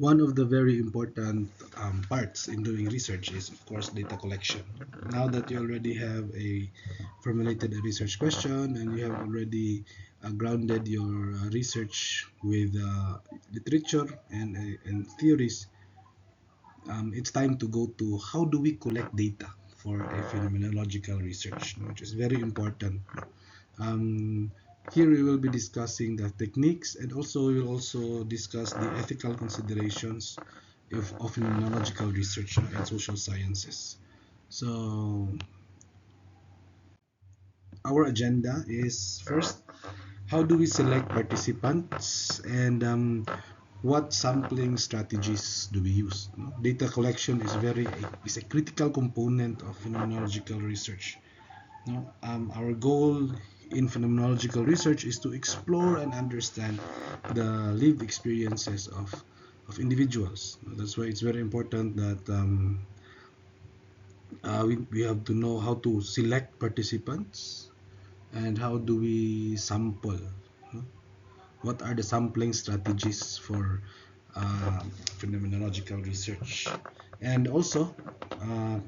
One of the very important parts in doing research is, of course, data collection. Now that you already have a formulated a research question and you have already grounded your research with literature and theories, it's time to go to how do we collect data for a phenomenological research, which is very important. Um, Here we will be discussing the techniques, and also we will also discuss the ethical considerations of phenomenological research and social sciences. So our agenda is first, how do we select participants, and what sampling strategies do we use? Data collection is a critical component of phenomenological research. Our goal in phenomenological research is to explore and understand the lived experiences of individuals. That's why it's very important that we have to know how to select participants and how do we sample. What are the sampling strategies for uh, phenomenological research? And also, uh,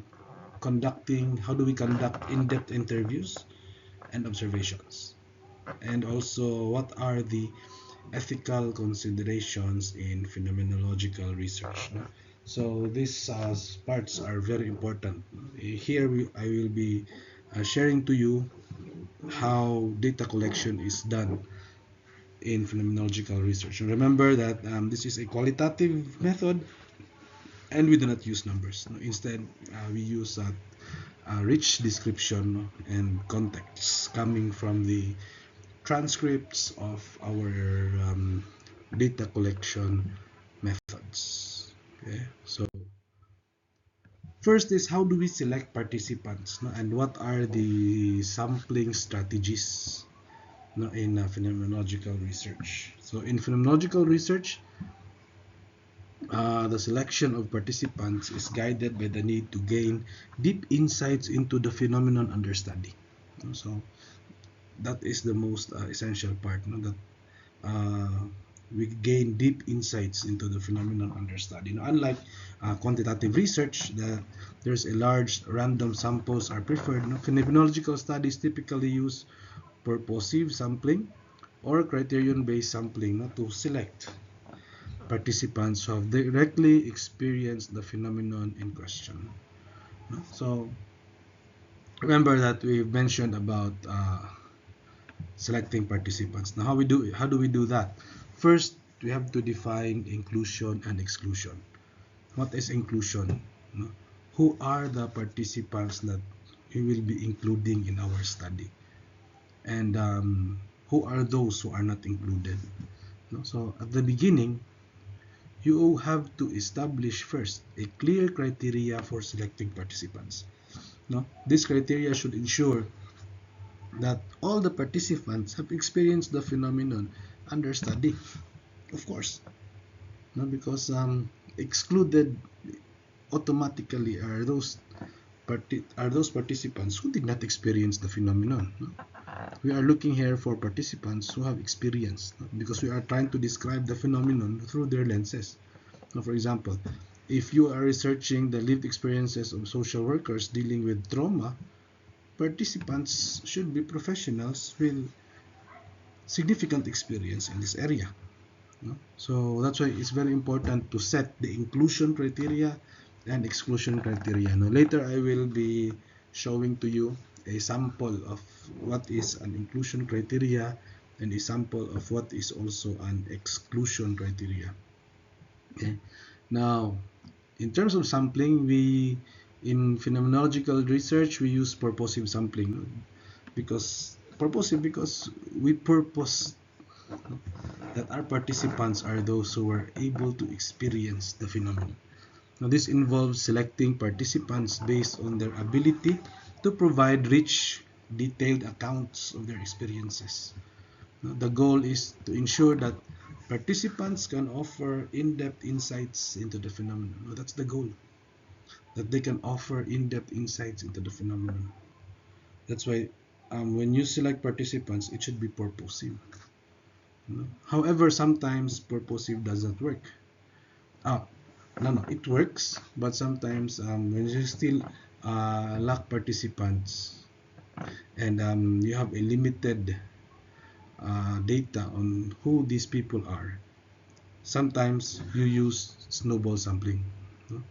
how do we conduct in-depth interviews and observations? And also, what are the ethical considerations in phenomenological research? So these parts are very important. Here I will be sharing to you how data collection is done in phenomenological research. Remember that this is a qualitative method and we do not use numbers. Instead, we use rich description and context coming from the transcripts of our data collection methods. Okay, so first is how do we select participants, and what are the sampling strategies in phenomenological research. So in phenomenological research, the selection of participants is guided by the need to gain deep insights into the phenomenon under study. So that is the most essential part, that uh, we gain deep insights into the phenomenon under study. Unlike quantitative research, there's a large random samples are preferred. Phenomenological studies typically use purposive sampling or criterion-based sampling to select participants who have directly experienced the phenomenon in question. So remember that we've mentioned about selecting participants. Now how do we do that? First, we have to define inclusion and exclusion. What is inclusion? Who are the participants that we will be including in our study? And who are those who are not included? So at the beginning, you have to establish first a clear criteria for selecting participants. This criteria should ensure that all the participants have experienced the phenomenon under study, of course, because excluded automatically are those participants who did not experience the phenomenon. We are looking here for participants who have experienced, because we are trying to describe the phenomenon through their lenses. For example, if you are researching the lived experiences of social workers dealing with trauma, participants should be professionals with significant experience in this area. So that's why it's very important to set the inclusion criteria and exclusion criteria. Now, later I will be showing to you a sample of what is an inclusion criteria and a sample of what is also an exclusion criteria. Okay. Now, in terms of sampling, in phenomenological research we use purposive sampling, because we purpose that our participants are those who were able to experience the phenomenon. Now, this involves selecting participants based on their ability to provide rich, detailed accounts of their experiences. Now, the goal is to ensure that participants can offer in-depth insights into the phenomenon. Now, that's the goal, that they can offer in-depth insights into the phenomenon. That's why when you select participants, it should be purposive. However, sometimes purposive doesn't work. Ah, no, it works, but sometimes when you still lack participants and you have a limited data on who these people are, sometimes you use snowball sampling, no?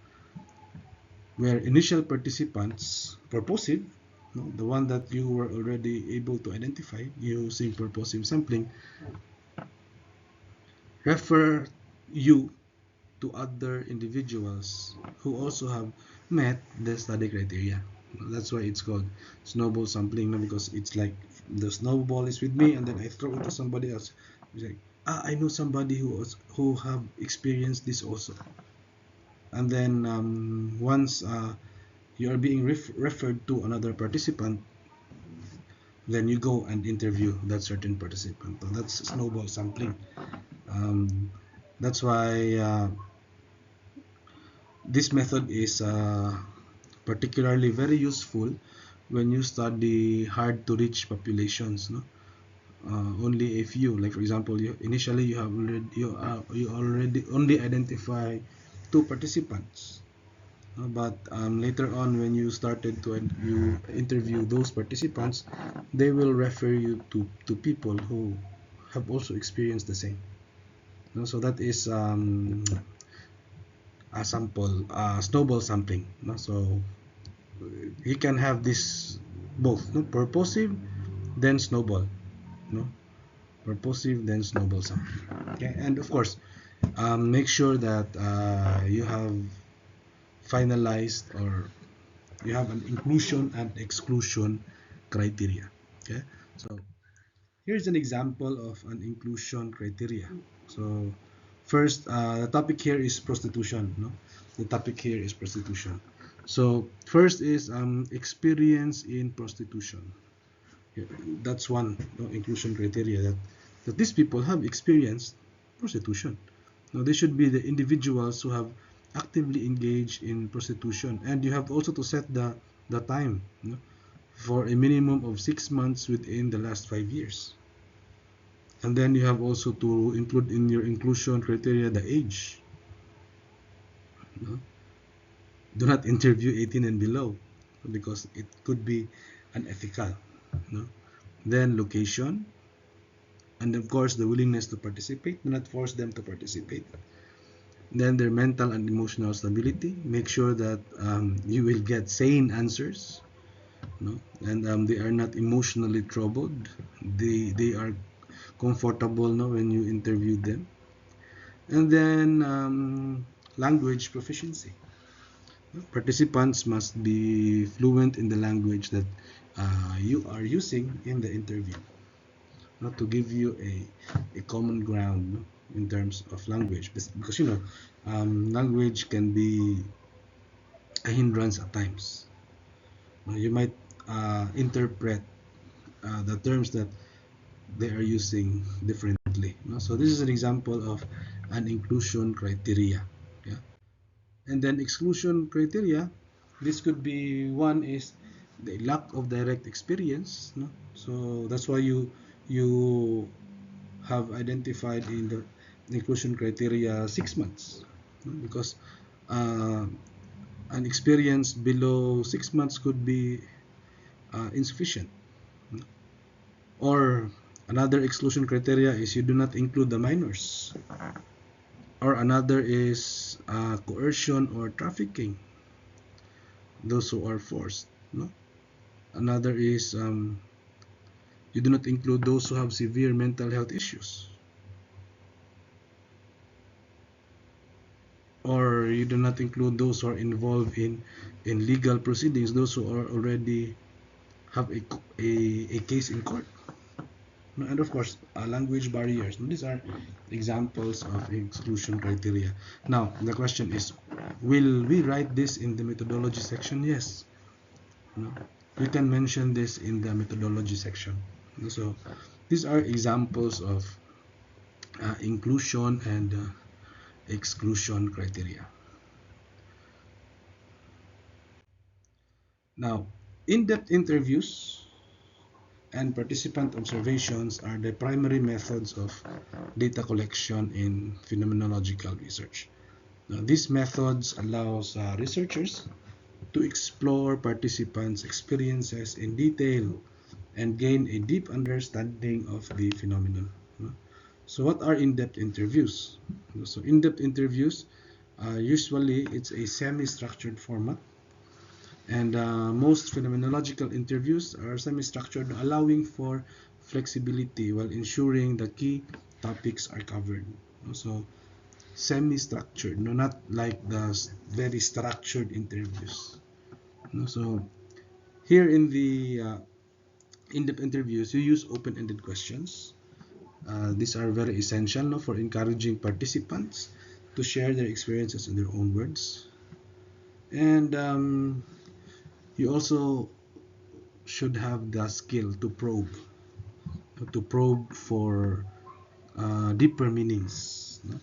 Where initial participants, purposive, no, the one that you were already able to identify using purposive sampling, refer you to other individuals who also have met the study criteria. That's why it's called snowball sampling, no? Because it's like the snowball is with me and then I throw it to somebody else. It's like, I know somebody who have experienced this also. And then once you are being referred to another participant, then you go and interview that certain participant. So that's snowball sampling. Um, that's why this method is particularly very useful when you study hard to reach populations, no? Only a few, like for example, initially you already only identify two participants, but later on when you started to you interview those participants, they will refer you to people who have also experienced the same, no? So that is a sample snowball sampling, no? So you can have this both, no? Purposive then snowball, no? Purposive then snowball sampling. Okay, and of course make sure that you have finalized or you have an inclusion and exclusion criteria. Okay, so here's an example of an inclusion criteria. So first, the topic here is prostitution, no? The topic here is prostitution. So first is experience in prostitution. Yeah, that's one, no, inclusion criteria, that these people have experienced prostitution. Now they should be the individuals who have actively engaged in prostitution, and you have also to set the time, no, for a minimum of 6 months within the last 5 years. And then you have also to include in your inclusion criteria the age, no? Do not interview 18 and below because it could be unethical, no? Then location, and of course the willingness to participate. Do not force them to participate. Then their mental and emotional stability. Make sure that you will get sane answers, no? And they are not emotionally troubled. They are comfortable, no, when you interview them. And then language proficiency. Participants must be fluent in the language that you are using in the interview, not to give you a common ground, no, in terms of language, because language can be a hindrance at times. You might interpret the terms that they are using differently, no? So this is an example of an inclusion criteria. Yeah. And then exclusion criteria, this could be one is the lack of direct experience, no? So that's why you have identified in the inclusion criteria 6 months, no? Because uh, an experience below 6 months could be insufficient, no? Or another exclusion criteria is you do not include the minors, or another is coercion or trafficking, those who are forced, no? Another is you do not include those who have severe mental health issues, or you do not include those who are involved in legal proceedings, those who are already have a case in court, no? And of course language barriers. These are examples of exclusion criteria. Now the question is, will we write this in the methodology section? Yes, no? We can mention this in the methodology section. So these are examples of inclusion and exclusion criteria. Now, in-depth interviews and participant observations are the primary methods of data collection in phenomenological research. These methods allows researchers to explore participants' experiences in detail and gain a deep understanding of the phenomenon. So what are in-depth interviews? So in-depth interviews, usually it's a semi-structured format, and most phenomenological interviews are semi-structured, allowing for flexibility while ensuring the key topics are covered. So semi-structured, no, not like the very structured interviews. So here in the in-depth interviews, you use open-ended questions. These are very essential, no, for encouraging participants to share their experiences in their own words. And you also should have the skill to probe for deeper meanings. No?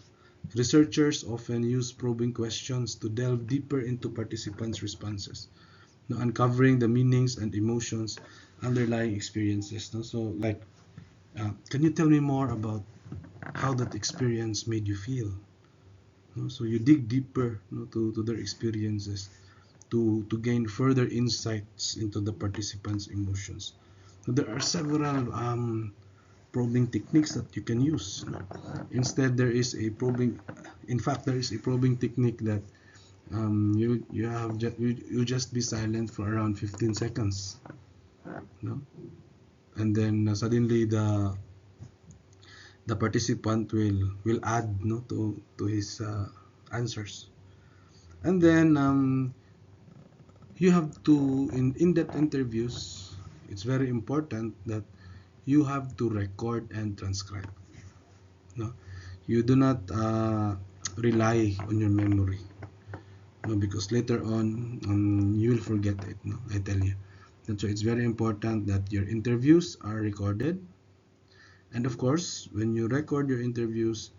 Researchers often use probing questions to delve deeper into participants' responses, no, uncovering the meanings and emotions underlying experiences. No? So, like, can you tell me more about how that experience made you feel? No? So you dig deeper, no, to their experiences to gain further insights into the participants' emotions. So there are several probing techniques that you can use. Instead, there is a probing. In fact, there is a probing technique that you just be silent for around 15 seconds, no? And then suddenly the participant will add, no, to his answers. And then you have to in-depth interviews. It's very important that you have to record and transcribe. No, you do not rely on your memory. No, because later on you will forget it. No, I tell you. That's why it's very important that your interviews are recorded. And of course, when you record your interviews,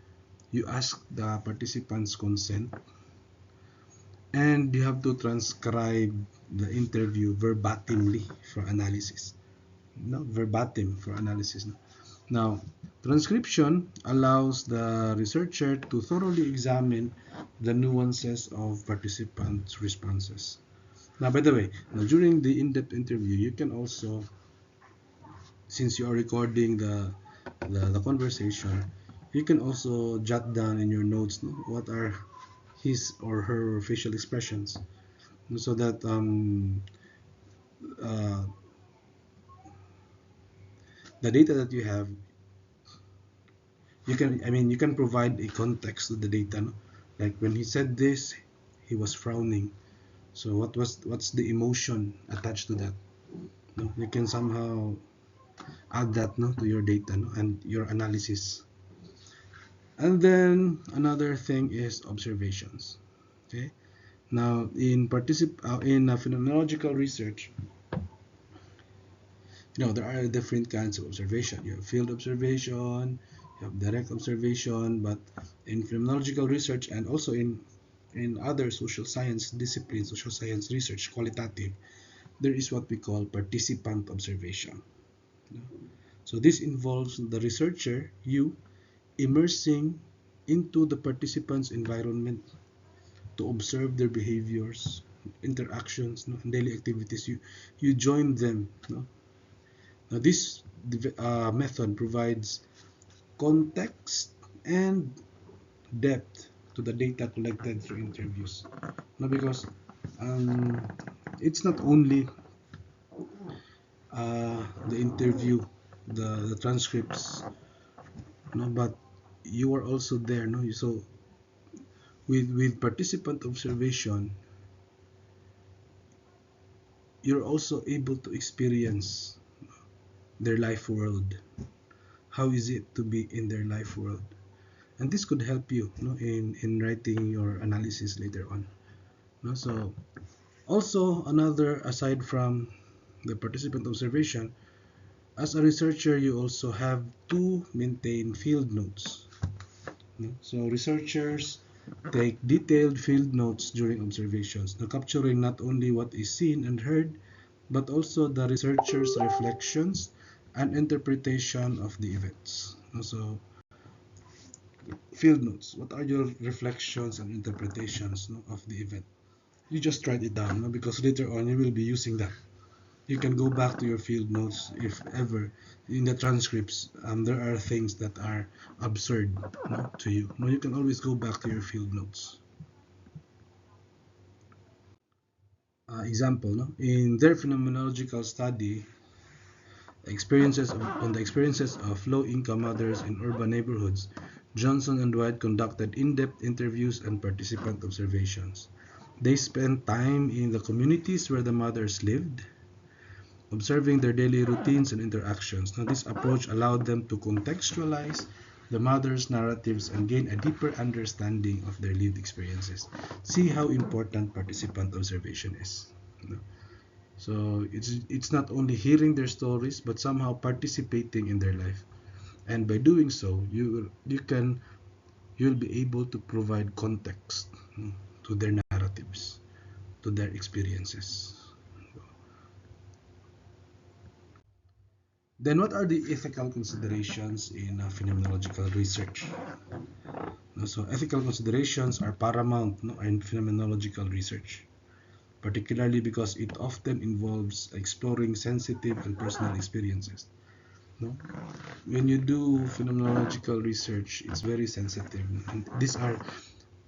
you ask the participants' consent, and you have to transcribe the interview verbatimly for analysis. No, verbatim for analysis. No? Now, transcription allows the researcher to thoroughly examine the nuances of participants' responses. Now, by the way, now during the in-depth interview, you can also, since you are recording the conversation, you can also jot down in your notes, no, what are his or her facial expressions, so that uh, the data that you have, you can provide a context to the data, no? Like when he said this, he was frowning. So what's the emotion attached to that? No? You can somehow add that, no, to your data, no, and your analysis. And then another thing is observations. Okay. Now in phenomenological research, there are different kinds of observation. You have field observation, you have direct observation, but in phenomenological research and also in other social science disciplines, social science research, qualitative, there is what we call participant observation. So this involves the researcher, you, immersing into the participant's environment to observe their behaviors, interactions, no, and daily activities. You join them. No? Now this method provides context and depth to the data collected through interviews. No, because um, it's not only the interview, the transcripts, no, but you are also there. No, so with participant observation, you're also able to experience their life world. How is it to be in their life world? And this could help you, in writing your analysis later on. No? So also another, aside from the participant observation, as a researcher, you also have to maintain field notes. No? So researchers take detailed field notes during observations, now capturing not only what is seen and heard, but also the researcher's reflections and interpretation of the events. So field notes. What are your reflections and interpretations, of the event? You just write it down, because later on you will be using that. You can go back to your field notes if ever in the transcripts there are things that are absurd, to you. You can always go back to your field notes. Example, in their phenomenological study, on the experiences of low-income mothers in urban neighborhoods, Johnson and White conducted in-depth interviews and participant observations. They spent time in the communities where the mothers lived, observing their daily routines and interactions. Now, this approach allowed them to contextualize the mothers' narratives and gain a deeper understanding of their lived experiences. See how important participant observation is. So it's not only hearing their stories, but somehow participating in their life. And by doing so, you'll be able to provide context, to their narratives, to their experiences. Then, what are the ethical considerations in phenomenological research? So, ethical considerations are paramount, in phenomenological research, particularly because it often involves exploring sensitive and personal experiences. No? When you do phenomenological research, it's very sensitive, and these are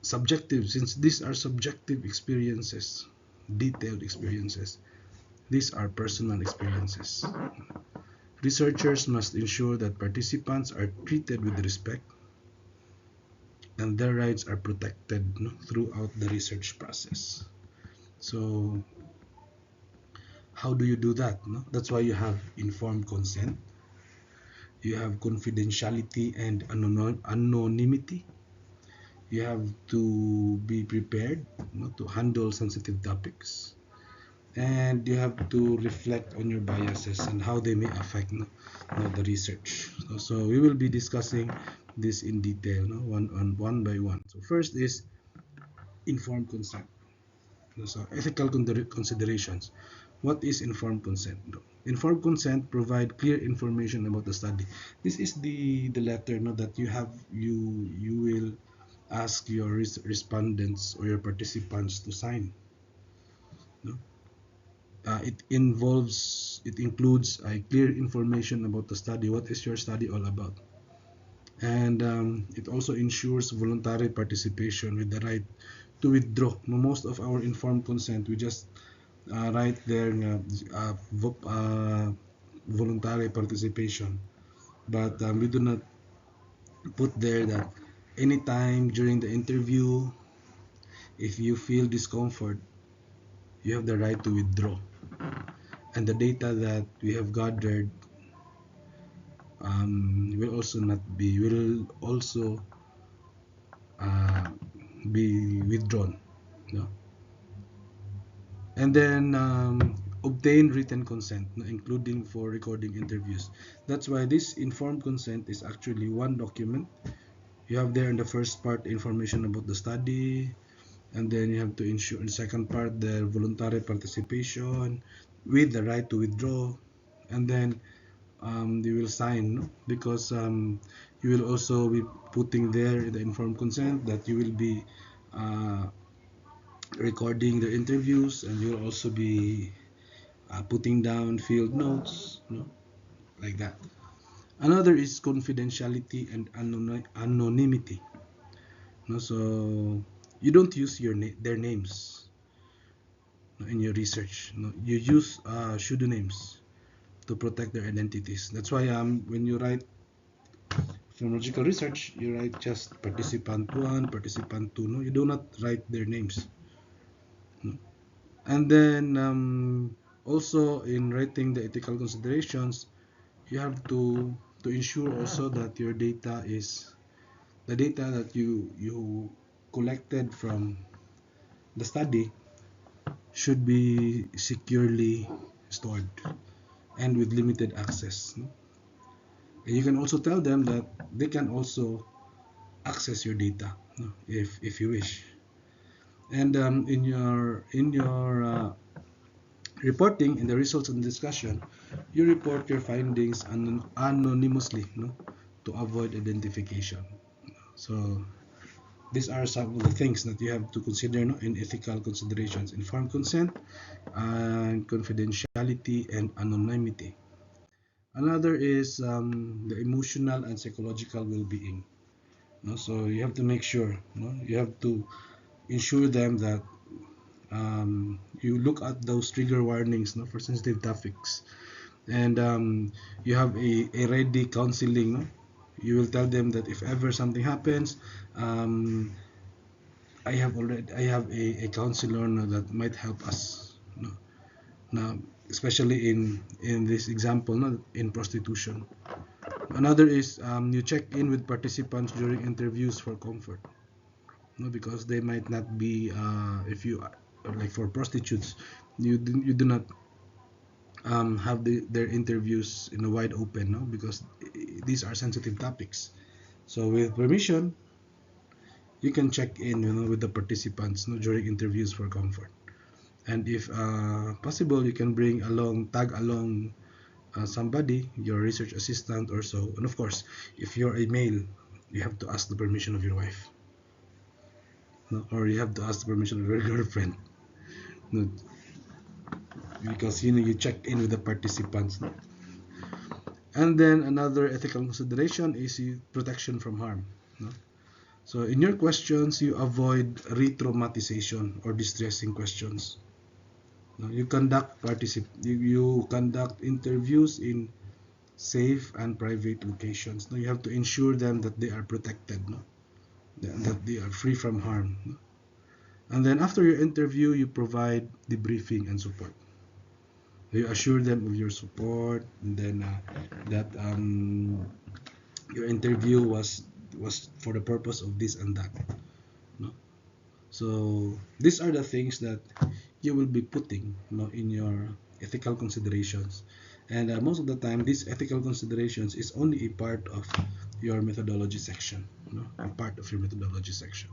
subjective. Since these are subjective experiences, detailed experiences, these are personal experiences. Researchers must ensure that participants are treated with respect and their rights are protected, throughout the research process. So, how do you do that? That's why you have informed consent, you have confidentiality and anonymity. You have to be prepared, to handle sensitive topics, and you have to reflect on your biases and how they may affect, the research. So we will be discussing this in detail, one by one. So first is informed consent. So ethical considerations. What is informed consent? Informed consent provide clear information about the study. This is the letter, that you will ask your respondents or your participants to sign. No? It includes clear information about the study. What is your study all about? And it also ensures voluntary participation with the right to withdraw. Most of our informed consent, we just write there voluntary participation, but we do not put there that anytime during the interview, if you feel discomfort, you have the right to withdraw. And the data that we have gathered will also uh, be withdrawn. No? And then obtain written consent, including for recording interviews. That's why this informed consent is actually one document. You have there in the first part information about the study, and then you have to ensure in the second part the voluntary participation with the right to withdraw, and then they will sign, because you will also be putting there the informed consent that you will be uh, recording the interviews, and you'll also be putting down field notes, like that. Another is confidentiality and anonymity. So you don't use their names, in your research. You use pseudonyms to protect their identities. That's why when you write phonological research, you write just participant 1, participant 2. No, you do not write their names. No? And then also in writing the ethical considerations, you have to ensure also that your data is the data that you collected from the study should be securely stored and with limited access. No? And you can also tell them that they can also access your data, if you wish. And in your reporting in the results and discussion, you report your findings anonymously, to avoid identification. So these are some of the things that you have to consider, no, in ethical considerations: informed consent and confidentiality and anonymity. Another is the emotional and psychological well-being. No? So you have to make sure, no, you have to ensure them that you look at those trigger warnings, no, for sensitive topics, and you have a ready counseling. No? You will tell them that if ever something happens, um, I have a counselor, no, that might help us. No? Now, especially in this example, no, in prostitution. Another is you check in with participants during interviews for comfort. No, because they might not be if you like for prostitutes, you do not have their interviews in a wide open, no, because these are sensitive topics. So with permission, you can check in, with the participants, no, during interviews for comfort. And if possible, you can tag along somebody, your research assistant or so. And of course, if you're a male, you have to ask the permission of your wife, no? Or you have to ask the permission of your girlfriend, no? Because you check in with the participants, no? And then another ethical consideration is protection from harm, no? So in your questions, you avoid re-traumatization or distressing questions. No? You conduct interviews in safe and private locations. No? You have to ensure them that they are protected, no? That they are free from harm. No? And then after your interview, you provide debriefing and support. You assure them of your support, and then that your interview was for the purpose of this and that. No? So these are the things that you will be putting, in your ethical considerations, and most of the time, these ethical considerations is only a part of your methodology section. A part of your methodology section.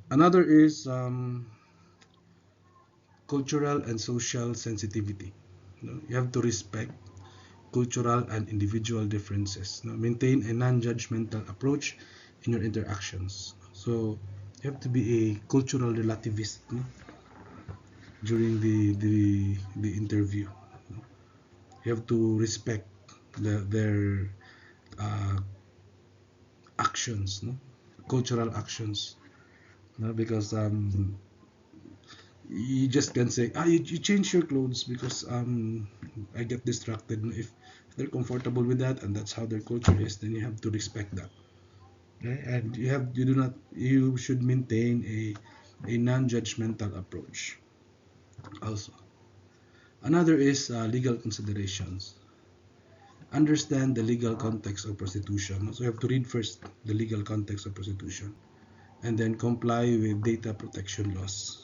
Another is cultural and social sensitivity. You have to respect cultural and individual differences. Maintain a non-judgmental approach in your interactions. So you have to be a cultural relativist, during the interview. You have to respect their uh, actions, cultural actions, because you just can say, you change your clothes because I get distracted. If they're comfortable with that and that's how their culture is, then you have to respect that. Okay? And you should maintain a non-judgmental approach also. Another is legal considerations. Understand the legal context of prostitution. So you have to read first the legal context of prostitution and then comply with data protection laws.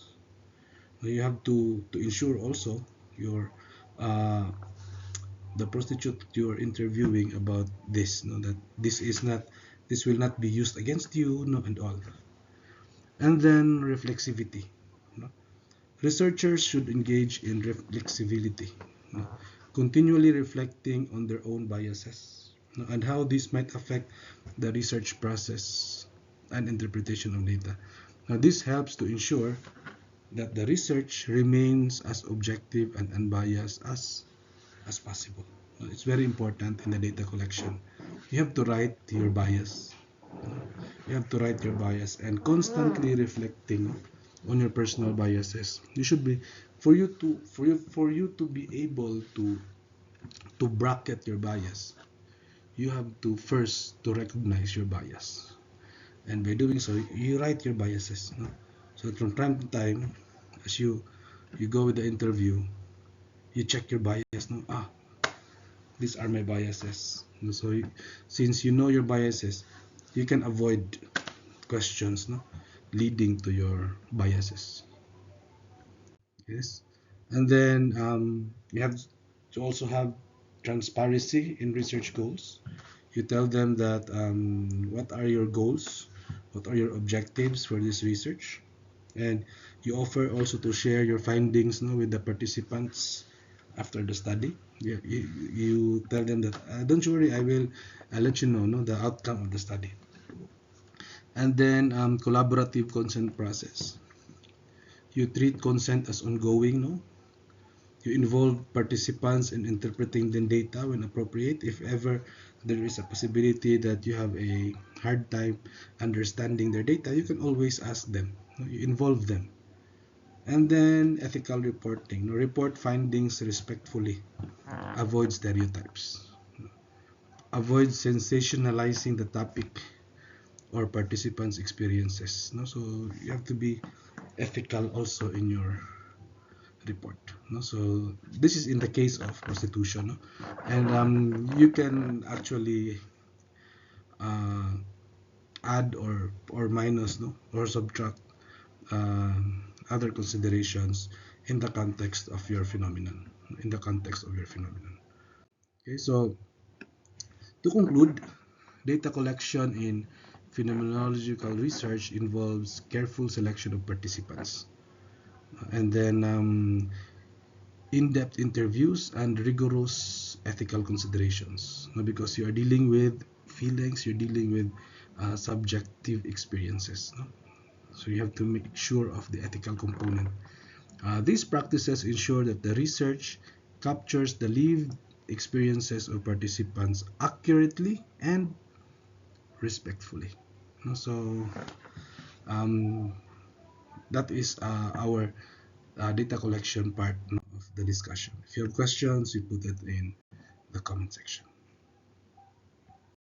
You have to ensure also your the prostitute you are interviewing about this, that this will not be used against you, and all. And then reflexivity. Researchers should engage in reflexivity, continually reflecting on their own biases, and how this might affect the research process and interpretation of data. Now, this helps to ensure that the research remains as objective and unbiased as possible. It's very important in the data collection. You have to write your bias. You have to write your bias and constantly reflecting on your personal biases. You should be for you to be able to bracket your bias. You have to first to recognize your bias, and by doing so, you write your biases. So that from time to time, as you go with the interview, you check your bias. These are my biases. So since you know your biases, you can avoid questions, leading to your biases. Yes, and then you have to also have transparency in research goals. You tell them that what are your goals, what are your objectives for this research, and you offer also to share your findings, with the participants after the study. You tell them that don't worry, I'll let you know, no, the outcome of the study. And then collaborative consent process. You treat consent as ongoing, no? You involve participants in interpreting the data when appropriate. If ever there is a possibility that you have a hard time understanding their data, you can always ask them. You involve them. And then ethical reporting. Report findings respectfully. Avoid stereotypes. Avoid sensationalizing the topic or participants' experiences. So you have to be ethical also in your report. So this is in the case of prostitution, and you can actually uh, add or minus, or subtract other considerations in the context of your phenomenon. Okay, so to conclude, data collection in phenomenological research involves careful selection of participants, and then in-depth interviews and rigorous ethical considerations, because you are dealing with feelings, you're dealing with subjective experiences, so you have to make sure of the ethical component. These practices ensure that the research captures the lived experiences of participants accurately and respectfully. So um, that is our data collection part of the discussion. If you have questions, you put it in the comment section.